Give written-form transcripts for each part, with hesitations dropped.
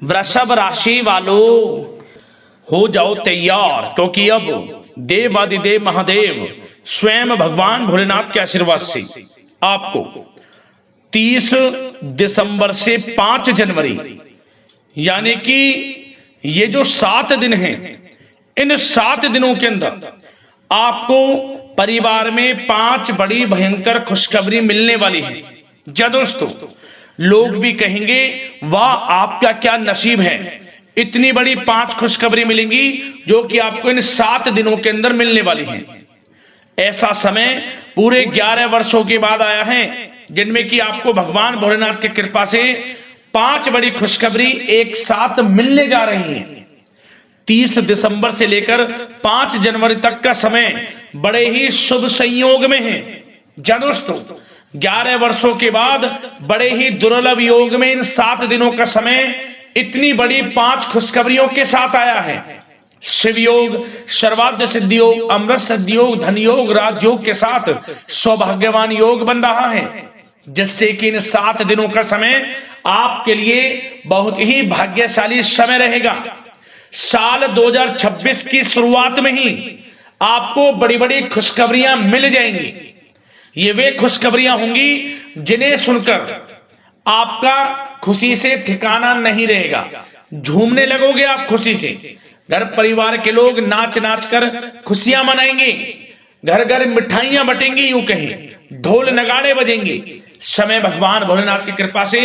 वृषभ राशि वालों हो जाओ तैयार, क्योंकि अब देवादिदेव महादेव स्वयं भगवान भोलेनाथ के आशीर्वाद से आपको 30 दिसंबर से 5 जनवरी यानी कि ये जो 7 दिन हैं, इन 7 दिनों के अंदर आपको परिवार में 5 बड़ी भयंकर खुशखबरी मिलने वाली है। जा दोस्तों, लोग भी कहेंगे वाह आपका क्या नसीब है, इतनी बड़ी 5 खुशखबरी मिलेंगी जो कि आपको इन 7 दिनों के अंदर मिलने वाली है। ऐसा समय पूरे 11 वर्षों के बाद आया है जिनमें कि आपको भगवान भोलेनाथ की कृपा से 5 बड़ी खुशखबरी एक साथ मिलने जा रही हैं। 30 दिसंबर से लेकर 5 जनवरी तक का समय बड़े ही शुभ संयोग में है। जा दोस्तों, 11 वर्षों के बाद बड़े ही दुर्लभ योग में इन 7 दिनों का समय इतनी बड़ी 5 खुशखबरियों के साथ आया है। शिव योग, सर्वार्थ सिद्धि योग, अमृत सिद्धि योग, धन योग, राजयोग के साथ सौभाग्यवान योग बन रहा है, जिससे कि इन 7 दिनों का समय आपके लिए बहुत ही भाग्यशाली समय रहेगा। साल 2026 की शुरुआत में ही आपको बड़ी बड़ी खुशखबरियां मिल जाएंगी। ये वे खुशखबरियां होंगी जिन्हें सुनकर आपका खुशी से ठिकाना नहीं रहेगा। झूमने लगोगे आप खुशी से, घर परिवार के लोग नाच नाच कर खुशियां मनाएंगे, घर घर मिठाइयां बटेंगी, यूं कहें ढोल नगाड़े बजेंगे। समय भगवान भोलेनाथ की कृपा से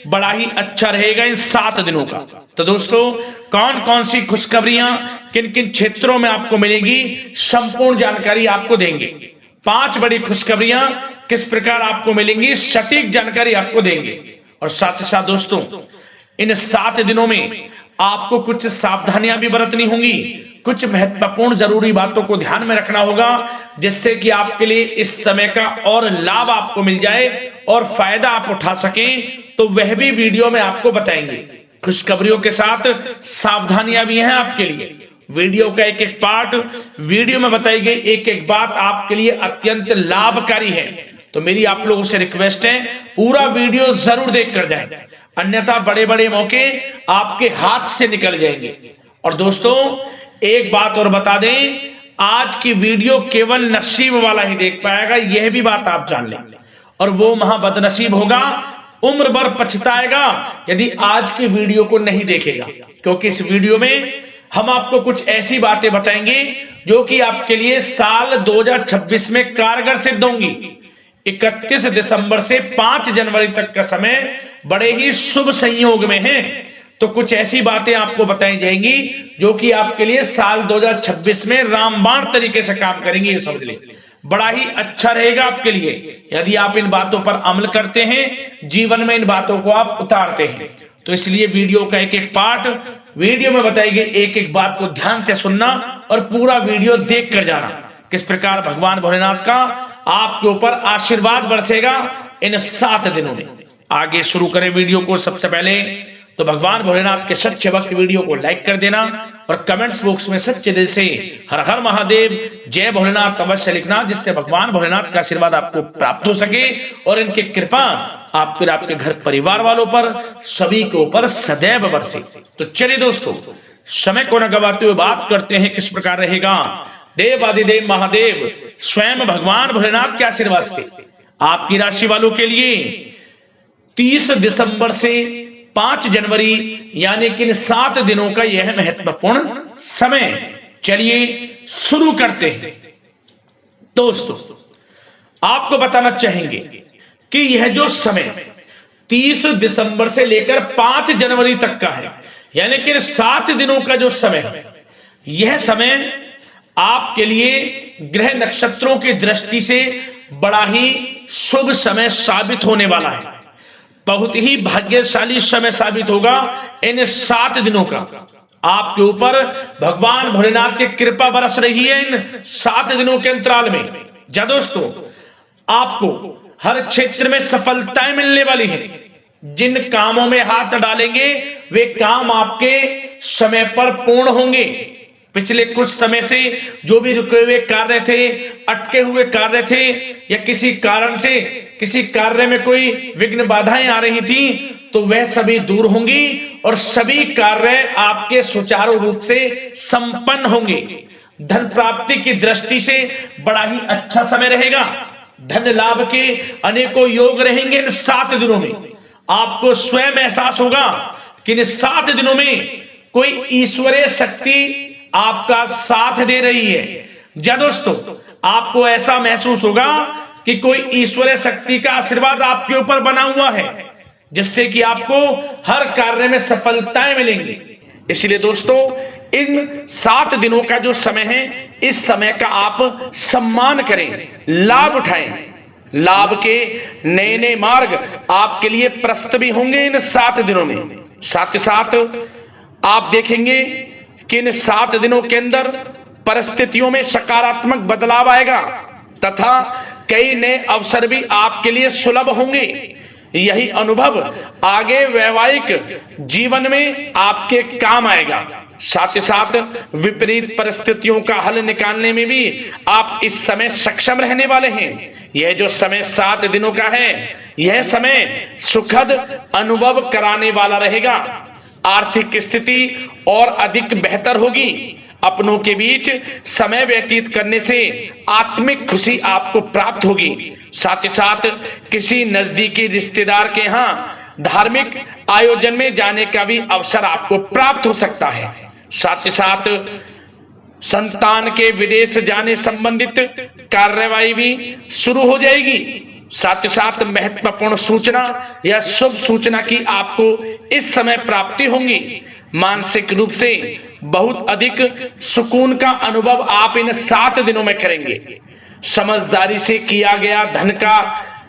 बड़ा ही अच्छा रहेगा इन 7 दिनों का। तो दोस्तों, कौन कौन सी खुशखबरियां किन किन क्षेत्रों में आपको मिलेगी, संपूर्ण जानकारी आपको देंगे। 5 बड़ी खुशखबरियां किस प्रकार आपको मिलेंगी, सटीक जानकारी आपको देंगे। और साथ ही साथ दोस्तों, इन 7 दिनों में आपको कुछ सावधानियां भी बरतनी होंगी, कुछ महत्वपूर्ण जरूरी बातों को ध्यान में रखना होगा, जिससे कि आपके लिए इस समय का और लाभ आपको मिल जाए और फायदा आप उठा सकें। तो वह भी वीडियो में आपको बताएंगे। खुशखबरियों के साथ सावधानियां भी हैं आपके लिए। वीडियो का एक एक पार्ट, वीडियो में बताई गई एक एक बात आपके लिए अत्यंत लाभकारी है। तो मेरी आप लोगों से रिक्वेस्ट है, पूरा वीडियो जरूर देख कर जाएं, अन्यथा बड़े बड़े मौके आपके हाथ से निकल जाएंगे। और दोस्तों, एक बात और बता दें, आज की वीडियो केवल नसीब वाला ही देख पाएगा, यह भी बात आप जान लें। और वो महाबदनसीब होगा, उम्र भर पछताएगा यदि आज की वीडियो को नहीं देखेगा। क्योंकि इस वीडियो में हम आपको कुछ ऐसी बातें बताएंगे जो कि आपके लिए साल 2026 में कारगर सिद्ध होंगी। 31 दिसंबर से 5 जनवरी तक का समय बड़े ही शुभ संयोग में है। तो कुछ ऐसी बातें आपको बताई जाएंगी जो कि आपके लिए साल 2026 में रामबाण तरीके से काम करेंगी, ये समझ लें। बड़ा ही अच्छा रहेगा आपके लिए यदि आप इन बातों पर अमल करते हैं, जीवन में इन बातों को आप उतारते हैं। तो इसलिए वीडियो का एक एक पार्ट, वीडियो में बताई गई एक एक बात को ध्यान से सुनना और पूरा वीडियो देख कर जाना, किस प्रकार भगवान भोलेनाथ का आपके ऊपर आशीर्वाद बरसेगा इन 7 दिनों में। आगे शुरू करें वीडियो को। सबसे पहले तो भगवान भोलेनाथ के सच्चे भक्त वीडियो को लाइक कर देना और कमेंट्स बॉक्स में सच्चे दिल से हर हर महादेव, जय भोलेनाथ अवश्य लिखना, जिससे भगवान भोलेनाथ का आशीर्वाद आपको प्राप्त हो सके और इनकी कृपा आप फिर आपके घर परिवार वालों पर, सभी के ऊपर सदैव बरसे। तो चलिए दोस्तों, समय को न गवाते हुए बात करते हैं किस प्रकार रहेगा देवादिदेव महादेव स्वयं भगवान भोलेनाथ के आशीर्वाद से आपकी राशि वालों के लिए 30 दिसंबर से 5 जनवरी यानी कि 7 दिनों का यह महत्वपूर्ण समय। चलिए शुरू करते हैं। दोस्तों, आपको बताना चाहेंगे कि यह जो समय 30 दिसंबर से लेकर 5 जनवरी तक का है, यानी कि 7 दिनों का जो समय है, यह समय आपके लिए ग्रह नक्षत्रों की दृष्टि से बड़ा ही शुभ समय साबित होने वाला है। बहुत ही भाग्यशाली समय साबित होगा इन 7 दिनों का। आपके ऊपर भगवान भोलेनाथ की कृपा बरस रही है इन 7 दिनों के अंतराल में। जा दोस्तों, आपको हर क्षेत्र में सफलताएं मिलने वाली हैं। जिन कामों में हाथ डालेंगे वे काम आपके समय पर पूर्ण होंगे। पिछले कुछ समय से जो भी रुके हुए कार्य थे, अटके हुए कार्य थे, या किसी कारण से किसी कार्य में कोई विघ्न बाधाएं आ रही थी तो वह सभी दूर होंगी और सभी कार्य आपके सुचारू रूप से संपन्न होंगे। धन प्राप्ति की दृष्टि से बड़ा ही अच्छा समय रहेगा। धन लाभ के अनेकों योग रहेंगे इन 7 दिनों में। आपको स्वयं एहसास होगा कि इन 7 दिनों में कोई ईश्वरीय शक्ति आपका साथ दे रही है। जी दोस्तों, आपको ऐसा महसूस होगा कि कोई ईश्वरीय शक्ति का आशीर्वाद आपके ऊपर बना हुआ है, जिससे कि आपको हर कार्य में सफलताएं मिलेंगी। इसलिए दोस्तों, इन 7 दिनों का जो समय है, इस समय का आप सम्मान करें, लाभ उठाएं। लाभ के नए नए मार्ग आपके लिए प्रशस्त भी होंगे इन 7 दिनों में। साथ ही साथ आप देखेंगे कि इन 7 दिनों के अंदर परिस्थितियों में सकारात्मक बदलाव आएगा तथा कई नए अवसर भी आपके लिए सुलभ होंगे। यही अनुभव आगे वैवाहिक जीवन में आपके काम आएगा। साथ ही साथ विपरीत परिस्थितियों का हल निकालने में भी आप इस समय सक्षम रहने वाले हैं। यह जो समय 7 दिनों का है, यह समय सुखद अनुभव कराने वाला रहेगा। आर्थिक स्थिति और अधिक बेहतर होगी। अपनों के बीच समय व्यतीत करने से आत्मिक खुशी आपको प्राप्त होगी। साथ ही साथ किसी नजदीकी रिश्तेदार के यहाँ धार्मिक आयोजन में जाने का भी अवसर आपको प्राप्त हो सकता है। साथ ही साथ संतान के विदेश जाने संबंधित कार्यवाही भी शुरू हो जाएगी। साथ ही साथ महत्वपूर्ण सूचना या शुभ सूचना की आपको इस समय प्राप्ति होंगी। मानसिक रूप से बहुत अधिक सुकून का अनुभव आप इन 7 दिनों में करेंगे। समझदारी से किया गया धन का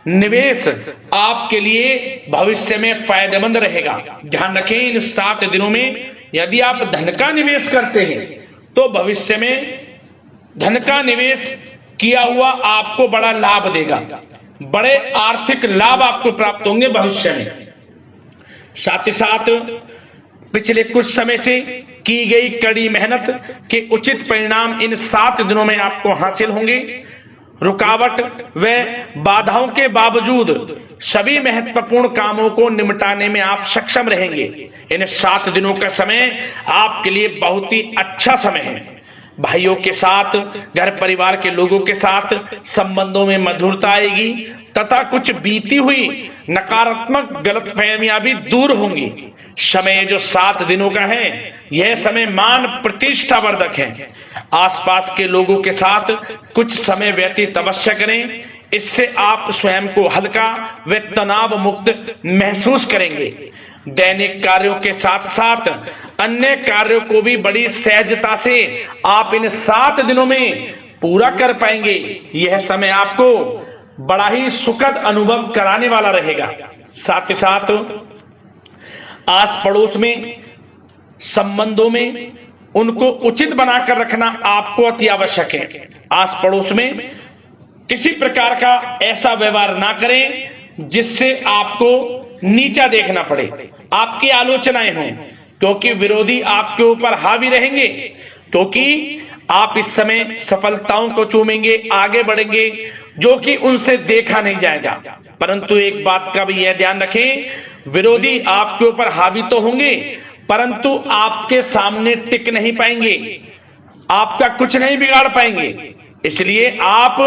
निवेश आपके लिए भविष्य में फायदेमंद रहेगा। ध्यान रखें, इन 7 दिनों में यदि आप धन का निवेश करते हैं तो भविष्य में धन का निवेश किया हुआ आपको बड़ा लाभ देगा। बड़े आर्थिक लाभ आपको प्राप्त होंगे भविष्य में। साथ ही साथ पिछले कुछ समय से की गई कड़ी मेहनत के उचित परिणाम इन 7 दिनों में आपको हासिल होंगे। रुकावट व बाधाओं के बावजूद सभी महत्वपूर्ण कामों को निपटाने में आप सक्षम रहेंगे। इन 7 दिनों का समय आपके लिए बहुत ही अच्छा समय है। भाइयों के साथ, घर परिवार के लोगों के साथ संबंधों में मधुरता आएगी तथा कुछ बीती हुई नकारात्मक गलतफहमियां भी दूर होंगी। समय जो 7 दिनों का है, यह समय मान प्रतिष्ठा वर्धक है। आसपास के लोगों के साथ कुछ समय व्यतीत अवश्य करें। इससे आप स्वयं को हल्का व तनाव मुक्त महसूस करेंगे। दैनिक कार्यों के साथ साथ अन्य कार्यों को भी बड़ी सहजता से आप इन 7 दिनों में पूरा कर पाएंगे। यह समय आपको बड़ा ही सुखद अनुभव कराने वाला रहेगा। साथ ही साथ आस पड़ोस में संबंधों में उनको उचित बनाकर रखना आपको अति आवश्यक है। आस पड़ोस में किसी प्रकार का ऐसा व्यवहार ना करें जिससे आपको नीचा देखना पड़े, आपकी आलोचनाएं हों, क्योंकि विरोधी आपके ऊपर हावी रहेंगे। क्योंकि आप इस समय सफलताओं को चूमेंगे, आगे बढ़ेंगे, जो कि उनसे देखा नहीं जाएगा। परंतु एक बात का भी यह ध्यान रखें, विरोधी आपके ऊपर हावी तो होंगे परंतु आपके सामने टिक नहीं पाएंगे, आपका कुछ नहीं बिगाड़ पाएंगे। इसलिए आप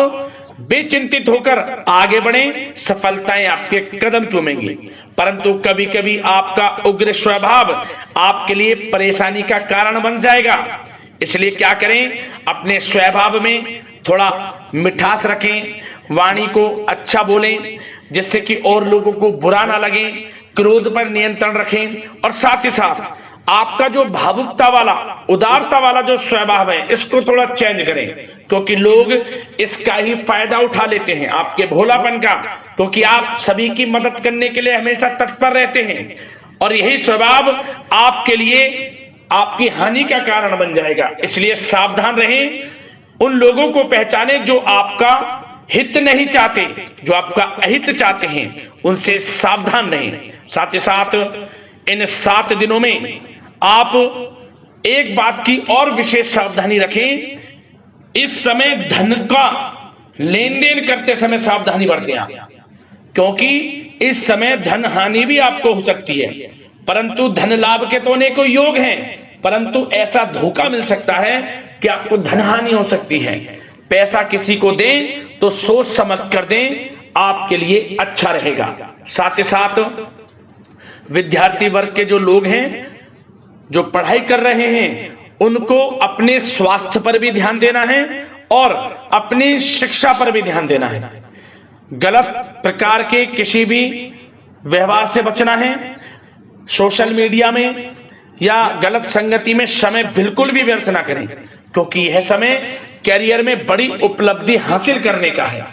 बेचिंतित होकर आगे बढ़ें, सफलताएं आपके कदम चूमेंगी। परंतु कभी कभी आपका उग्र स्वभाव आपके लिए परेशानी का कारण बन जाएगा। इसलिए क्या करें, अपने स्वभाव में थोड़ा मिठास रखें, वाणी को अच्छा बोलें जिससे कि और लोगों को बुरा ना लगे, क्रोध पर नियंत्रण रखें। और साथ ही साथ आपका जो भावुकता वाला, उदारता वाला जो स्वभाव है, इसको थोड़ा चेंज करें, क्योंकि लोग इसका ही फायदा उठा लेते हैं, आपके भोलापन का, क्योंकि आप सभी की मदद करने के लिए हमेशा तत्पर रहते हैं। और यही स्वभाव आपके लिए आपकी हानि का कारण बन जाएगा। इसलिए सावधान रहें, उन लोगों को पहचाने जो आपका हित नहीं चाहते, जो आपका अहित चाहते हैं, उनसे सावधान रहें। साथ ही साथ इन 7 दिनों में आप एक बात की और विशेष सावधानी रखें, इस समय धन का लेन देन करते समय सावधानी बरतें। क्योंकि इस समय धन हानि भी आपको हो सकती है, परंतु धन लाभ के तो अनेकों योग हैं, परंतु ऐसा धोखा मिल सकता है कि आपको धन हानि हो सकती है। पैसा किसी को दें तो सोच समझ कर दें, आपके लिए अच्छा रहेगा। साथ ही साथ विद्यार्थी वर्ग के जो लोग हैं, जो पढ़ाई कर रहे हैं, उनको अपने स्वास्थ्य पर भी ध्यान देना है और अपनी शिक्षा पर भी ध्यान देना है। गलत प्रकार के किसी भी व्यवहार से बचना है। सोशल मीडिया में या गलत संगति में समय बिल्कुल भी व्यर्थ ना करें, क्योंकि यह समय कैरियर में बड़ी उपलब्धि हासिल करने का है।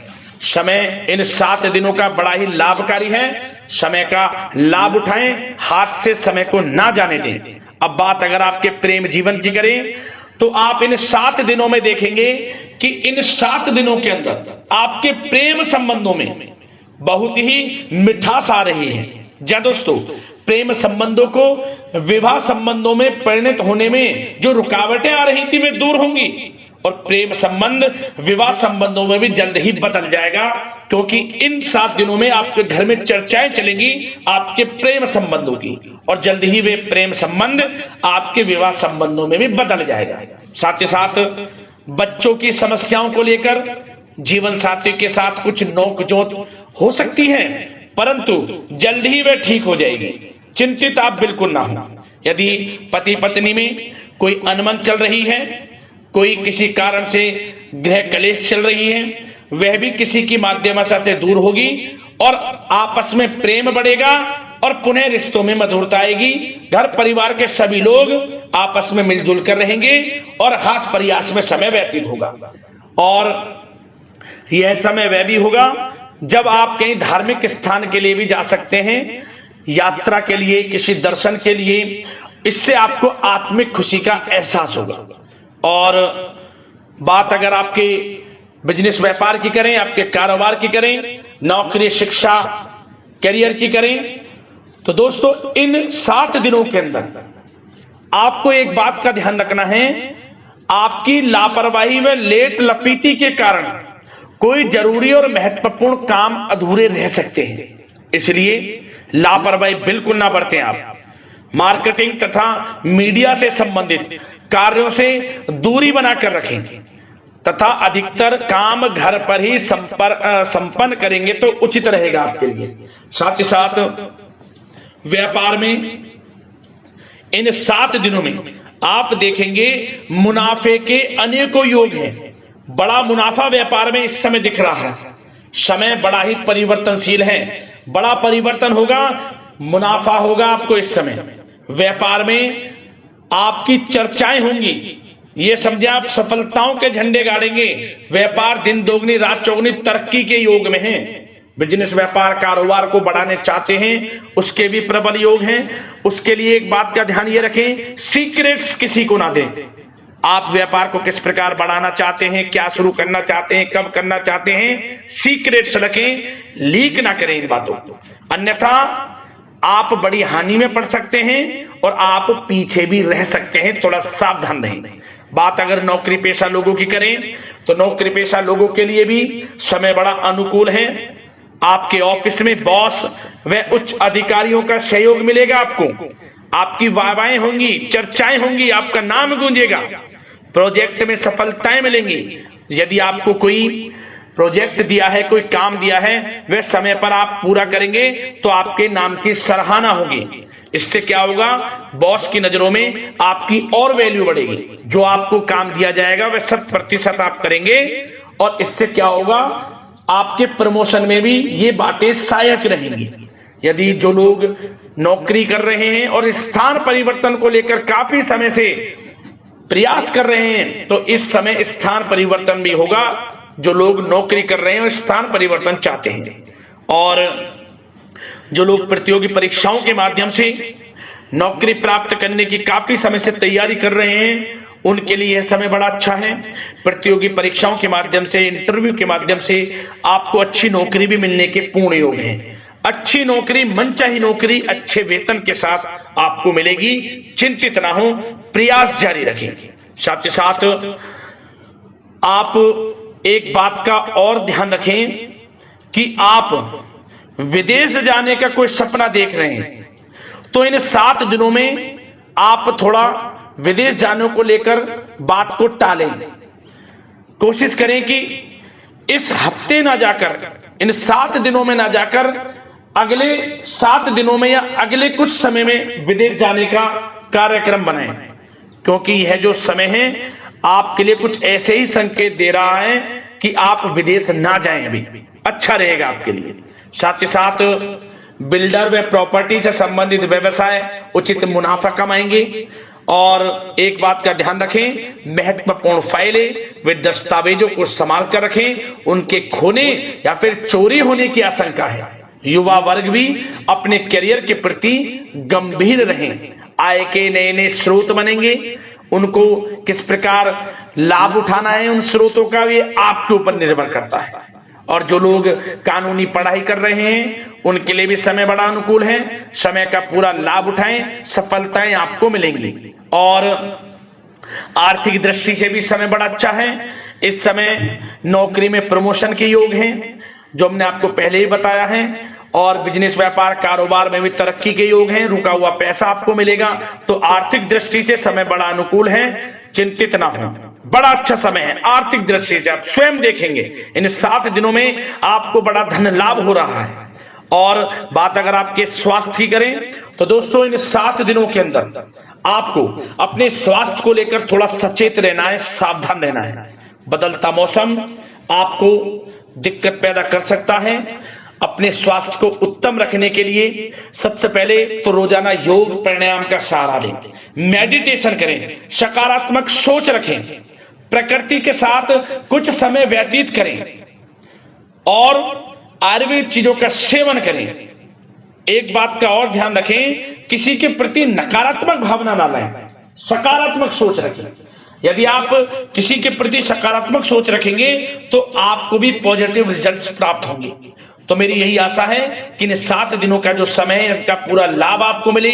समय इन 7 दिनों का बड़ा ही लाभकारी है। समय का लाभ उठाएं, हाथ से समय को ना जाने दें। अब बात अगर आपके प्रेम जीवन की करें तो आप इन 7 दिनों में देखेंगे कि इन 7 दिनों के अंदर आपके प्रेम संबंधों में बहुत ही मिठास आ रही है। जी दोस्तों, प्रेम संबंधों को विवाह संबंधों में परिणत होने में जो रुकावटें आ रही थी वे दूर होंगी और प्रेम संबंध विवाह संबंधों में भी जल्द ही बदल जाएगा, क्योंकि इन 7 दिनों में आपके घर में चर्चाएं चलेंगी आपके प्रेम संबंधों की और जल्द ही वे प्रेम संबंध आपके विवाह संबंधों में भी बदल जाएगा। साथ ही साथ बच्चों की समस्याओं को लेकर जीवन साथी के साथ कुछ नोकझोंक हो सकती है, परंतु जल्द ही वे ठीक हो जाएगी। चिंतित आप बिल्कुल ना हो। यदि पति पत्नी में कोई अनबन चल रही है, कोई किसी कारण से गृह कलेश चल रही है, वह भी किसी की माध्यम से दूर होगी और आपस में प्रेम बढ़ेगा और पुनः रिश्तों में मधुरता आएगी। घर परिवार के सभी लोग आपस में मिलजुल कर रहेंगे और हास प्रयास में समय व्यतीत होगा। और यह समय वह भी होगा जब आप कहीं धार्मिक स्थान के लिए भी जा सकते हैं, यात्रा के लिए, किसी दर्शन के लिए। इससे आपको आत्मिक खुशी का एहसास होगा। और बात अगर आपके बिजनेस व्यापार की करें, आपके कारोबार की करें, नौकरी शिक्षा करियर की करें, तो दोस्तों इन 7 दिनों के अंदर आपको एक बात का ध्यान रखना है। आपकी लापरवाही व लेट लफीती के कारण कोई जरूरी और महत्वपूर्ण काम अधूरे रह सकते हैं, इसलिए लापरवाही बिल्कुल ना बरतें। आप मार्केटिंग तथा मीडिया से संबंधित कार्यों से दूरी बनाकर रखें तथा अधिकतर काम घर पर ही संपन्न करेंगे तो उचित रहेगा आपके लिए। साथ ही साथ व्यापार में इन 7 दिनों में आप देखेंगे मुनाफे के अनेकों योग हैं। बड़ा मुनाफा व्यापार में इस समय दिख रहा है। समय बड़ा ही परिवर्तनशील है, बड़ा परिवर्तन होगा, मुनाफा होगा आपको इस समय। व्यापार में आपकी चर्चाएं होंगी, ये समझे आप सफलताओं के झंडे गाड़ेंगे। व्यापार दिन दोगुनी रात चौगुनी तरक्की के योग में है। बिजनेस व्यापार कारोबार को बढ़ाने चाहते हैं, उसके भी प्रबल योग हैं। उसके लिए एक बात का ध्यान ये रखें, सीक्रेट्स किसी को ना दें। आप व्यापार को किस प्रकार बढ़ाना चाहते हैं, क्या शुरू करना चाहते हैं, कब करना चाहते हैं, सीक्रेट्स रखें, लीक ना करें इन बातों को, अन्यथा आप बड़ी हानि में पड़ सकते हैं और आप पीछे भी रह सकते हैं। थोड़ा सावधान रहें। बात अगर नौकरी पेशा लोगों की करें तो नौकरी पेशा लोगों के लिए भी समय बड़ा अनुकूल है। आपके ऑफिस में बॉस व उच्च अधिकारियों का सहयोग मिलेगा आपको, आपकी वाहवाहें होंगी, चर्चाएं होंगी, आपका नाम गूंजेगा, प्रोजेक्ट में सफलताएं मिलेंगी। यदि आपको कोई प्रोजेक्ट दिया है, कोई काम दिया है, वह समय पर आप पूरा करेंगे तो आपके नाम की सराहना होगी। इससे क्या होगा, बॉस की नजरों में आपकी और वैल्यू बढ़ेगी। जो आपको काम दिया जाएगा वह 100% आप करेंगे और इससे क्या होगा, आपके प्रमोशन में भी ये बातें सहायक रहेंगी। यदि जो लोग नौकरी कर रहे हैं और स्थान परिवर्तन को लेकर काफी समय से प्रयास कर रहे हैं तो इस समय स्थान परिवर्तन भी होगा। जो लोग नौकरी कर रहे हैं और स्थान परिवर्तन चाहते हैं, और जो लोग प्रतियोगी परीक्षाओं के माध्यम से नौकरी प्राप्त करने की काफी समय से तैयारी कर रहे हैं, उनके लिए यह समय बड़ा अच्छा है। प्रतियोगी परीक्षाओं के माध्यम से, इंटरव्यू के माध्यम से आपको अच्छी नौकरी भी मिलने के पूर्ण योग हैं। अच्छी नौकरी, मनचाही नौकरी अच्छे वेतन के साथ आपको मिलेगी। चिंतित ना हो, प्रयास जारी रखें। साथ ही साथ आप एक बात का और ध्यान रखें कि आप विदेश जाने का कोई सपना देख रहे हैं तो इन 7 दिनों में आप थोड़ा विदेश जाने को लेकर बात को टालें। कोशिश करें कि इस हफ्ते ना जाकर, इन 7 दिनों में ना जाकर अगले 7 दिनों में या अगले कुछ समय में विदेश जाने का कार्यक्रम बनाएं, क्योंकि यह जो समय है आपके लिए कुछ ऐसे ही संकेत दे रहा है कि आप विदेश ना जाएं। अभी अच्छा रहेगा आपके लिए। साथ ही साथ बिल्डर व प्रॉपर्टी से संबंधित व्यवसाय उचित मुनाफा कमाएंगे। और एक बात का ध्यान रखें, महत्वपूर्ण फाइलें व दस्तावेजों को संभाल कर रखें, उनके खोने या फिर चोरी होने की आशंका है। युवा वर्ग भी अपने करियर के प्रति गंभीर रहें। आय के नए नए स्रोत बनेंगे, उनको किस प्रकार लाभ उठाना है उन स्रोतों का, ये आपके ऊपर निर्भर करता है। और जो लोग कानूनी पढ़ाई कर रहे हैं उनके लिए भी समय बड़ा अनुकूल है। समय का पूरा लाभ उठाएं, सफलताएं आपको मिलेंगी। और आर्थिक दृष्टि से भी समय बड़ा अच्छा है। इस समय नौकरी में प्रमोशन के योग हैं, जो हमने आपको पहले ही बताया है। और बिजनेस, व्यापार, कारोबार में भी तरक्की के योग हैं। रुका हुआ पैसा आपको मिलेगा। तो आर्थिक दृष्टि से समय बड़ा अनुकूल है, चिंतित ना हो, बड़ा अच्छा समय है। आर्थिक दृष्टि से आप स्वयं देखेंगे इन 7 दिनों में आपको बड़ा धन लाभ हो रहा है। और बात अगर आपके स्वास्थ्य की करें तो दोस्तों इन 7 दिनों के अंदर आपको अपने स्वास्थ्य को लेकर थोड़ा सचेत रहना है, सावधान रहना है। बदलता मौसम आपको दिक्कत पैदा कर सकता है। अपने स्वास्थ्य को उत्तम रखने के लिए सबसे पहले तो रोजाना योग प्राणायाम का सहारा लें, मेडिटेशन करें, सकारात्मक सोच रखें, प्रकृति के साथ कुछ समय व्यतीत करें और आयुर्वेद चीजों का सेवन करें। एक बात का और ध्यान रखें, किसी के प्रति नकारात्मक भावना ना लाएं, सकारात्मक सोच रखें। यदि आप किसी के प्रति सकारात्मक सोच रखेंगे तो आपको भी पॉजिटिव रिजल्ट्स प्राप्त होंगे। तो मेरी यही आशा है कि इन 7 दिनों का जो समय है इसका पूरा लाभ आपको मिले।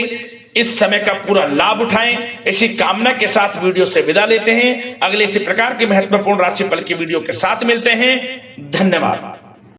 इस समय का पूरा लाभ उठाएं, इसी कामना के साथ वीडियो से विदा लेते हैं। अगले इसी प्रकार के महत्वपूर्ण राशिफल की वीडियो के साथ मिलते हैं। धन्यवाद।